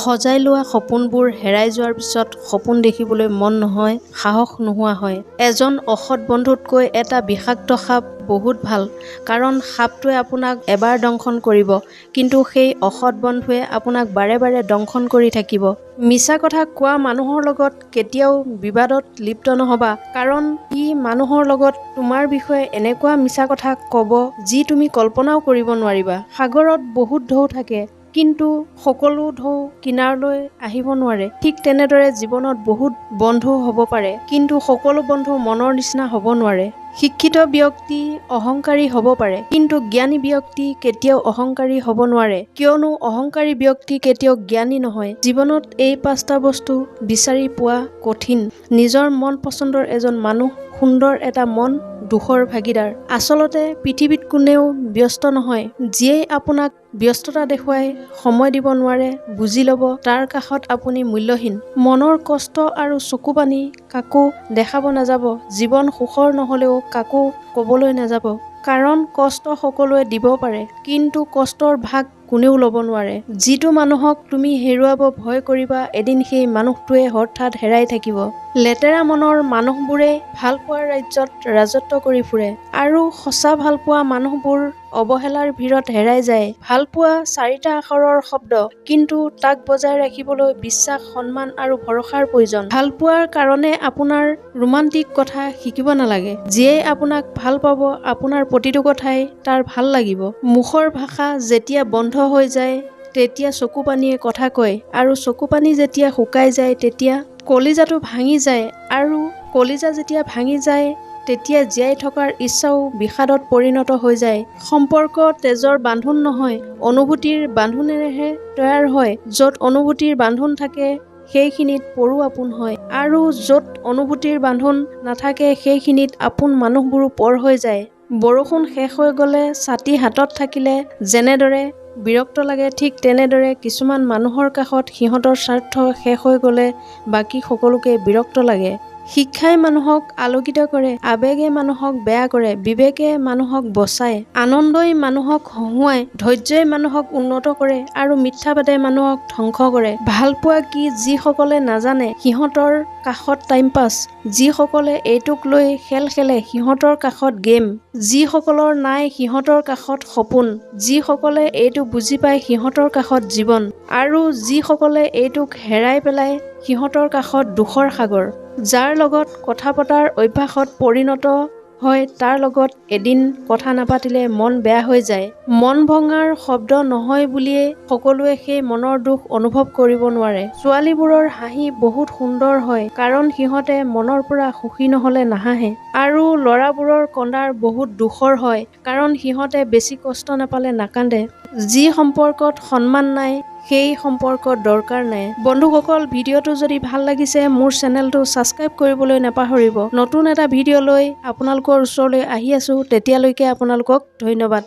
সজাই লোৱা সপোনবোৰ হেৰাই যোৱাৰ পিছত সপোন দেখিবলৈ মন নহয়, সাহস নোহোৱা হয়। এজন অসৎ বন্ধুতকৈ এটা বিষাক্ত সাপ বহুত ভাল, কাৰণ সাপটোৱে আপোনাক এবাৰ দংশন কৰিব, কিন্তু সেই অসৎ বন্ধুৱে আপোনাক বাৰে বাৰে দংশন কৰি থাকিব। মিছা কথা কোৱা মানুহৰ লগত কেতিয়াও বিবাদত লিপ্ত নহবা, কাৰণ ই মানুহৰ লগত তোমাৰ বিষয়ে এনেকুৱা মিছা কথা ক'ব যি তুমি কল্পনাও কৰিব নোৱাৰিবা। সাগৰত বহুত ঢৌ থাকে, কিন্তু সকলো ঢৌ কিনাৰলৈ আহিব নোৱাৰে। ঠিক তেনেদৰে জীৱনত বহুত বন্ধু হ'ব পাৰে, কিন্তু সকলো বন্ধু মনৰ নিচিনা হ'ব নোৱাৰে। শিক্ষিত ব্যক্তি অহংকাৰী হ'ব পাৰে, কিন্তু জ্ঞানী ব্যক্তি কেতিয়াও অহংকাৰী হ'ব নোৱাৰে, কিয়নো অহংকাৰী ব্যক্তি কেতিয়াও জ্ঞানী নহয়। জীৱনত এই 5টা বস্তু বিচাৰি পোৱা কঠিন। নিজৰ মন পচন্দৰ এজন মানুহ, সুন্দৰ এটা মন, দুখৰ ভাগিদাৰ। আচলতে পৃথিৱীত কোনেও ব্যস্ত নহয়। যিয়েই আপোনাক ব্যস্ততা দেখুৱাই সময় দিব নোৱাৰে, বুজি ল'ব তাৰ কাষত আপুনি মূল্যহীন। মনৰ কষ্ট আৰু চকু পানী কাকো দেখাব নাযাব। জীৱন সুখৰ নহ'লেও কাকো ক'বলৈ নাযাব, কাৰণ কষ্ট সকলোৱে দিব পাৰে, কিন্তু কষ্টৰ ভাগ কোনেও ল'ব নোৱাৰে। যিটো মানুহক তুমি হেৰুৱাব ভয় কৰিবা, এদিন সেই মানুহটোৱে হঠাৎ হেৰাই থাকিব। লেতেৰা মনৰ মানুহবোৰে ভালপোৱাৰ ৰাজ্যত ৰাজত্ব কৰি ফুৰে, আৰু সঁচা ভালপোৱা মানুহবোৰ অৱহেলাৰ ভিৰত হেৰাই যায়। ভালপোৱা 4টা আখৰৰ শব্দ, কিন্তু তাক বজাই ৰাখিবলৈ বিশ্বাস, সন্মান আৰু ভৰসাৰ প্ৰয়োজন। ভালপোৱাৰ কাৰণে আপোনাৰ ৰোমান্টিক কথা শিকিব নালাগে। যিয়েই আপোনাক ভাল পাব, আপোনাৰ প্ৰতিটো কথাই তাৰ ভাল লাগিব। মুখৰ ভাষা যেতিয়া বন্ধ হৈ যায়, তেতিয়া চকু পানীয়ে কথা কয়, আৰু চকু পানী যেতিয়া শুকাই যায়, তেতিয়া কলিজাটো ভাঙি যায়, আৰু কলিজা যেতিয়া ভাঙি যায়, তেতিয়া জীয়াই থকাৰ ইচ্ছাও বিষাদত পৰিণত হৈ যায়। সম্পৰ্ক তেজৰ বান্ধোন নহয়, অনুভূতিৰ বান্ধোনেৰেহে তৈয়াৰ হয়। য'ত অনুভূতিৰ বান্ধোন থাকে, সেইখিনিত পৰো আপোন হয়, আৰু য'ত অনুভূতিৰ বান্ধোন নাথাকে, সেইখিনিত আপোন মানুহবোৰো পৰ হৈ যায়। বৰষুণ শেষ হৈ গ'লে ছাতি হাতত থাকিলে যেনেদৰে বিৰক্ত লাগে, ঠিক তেনেদৰে কিছুমান মানুহৰ কাষত সিহঁতৰ স্বাৰ্থ শেষ হৈ গ'লে বাকী সকলোকে বিৰক্ত লাগে। শিক্ষাই মানুহক আলোকিত কৰে, আৱেগে মানুহক বেয়া কৰে, বিবেকে মানুহক বচায়, আনন্দই মানুহক হহুৱায়, ধৈৰ্যই মানুহক উন্নত কৰে, আৰু মিথ্যাবাদে মানুহক ধ্বংস কৰে। ভালপোৱা কি যিসকলে নাজানে, সিহঁতৰ কাষত টাইম পাছ। যিসকলে এইটোক লৈ খেল খেলে, সিহঁতৰ কাষত গেম। যিসকলৰ নাই, সিহঁতৰ কাষত সপোন। যিসকলে এইটো বুজি পায়, সিহঁতৰ কাষত জীৱন, আৰু যিসকলে এইটোক হেৰাই পেলায়, সিহঁতৰ কাষত দুখৰ সাগৰ। যাৰ লগত কথা পতাৰ অভ্যাসত পৰিণত হয়, তাৰ লগত এদিন কথা নাপাতিলে মন বেয়া হৈ যায়। মন ভঙাৰ শব্দ নহয় বুলিয়ে সকলোৱে সেই মনৰ দুখ অনুভৱ কৰিব নোৱাৰে। ছোৱালীবোৰৰ হাঁহি বহুত সুন্দৰ হয়, কাৰণ সিহঁতে মনৰ পৰা সুখী নহ'লে নাহাঁহে, আৰু ল'ৰাবোৰৰ কন্দাৰ বহুত দুখৰ হয়, কাৰণ সিহঁতে বেছি কষ্ট নাপালে নাকান্দে। যি সম্পৰ্কত সন্মান নাই, সেই সম্পৰ্কত দৰকাৰ নাই। বন্ধুসকল, ভিডিঅ'টো যদি ভাল লাগিছে, মোৰ চেনেলটো ছাবস্ক্ৰাইব কৰিবলৈ নাপাহৰিব। নতুন এটা ভিডিঅ' লৈ আপোনালোকৰ ওচৰলৈ আহি আছোঁ, তেতিয়ালৈকে আপোনালোকক ধন্যবাদ।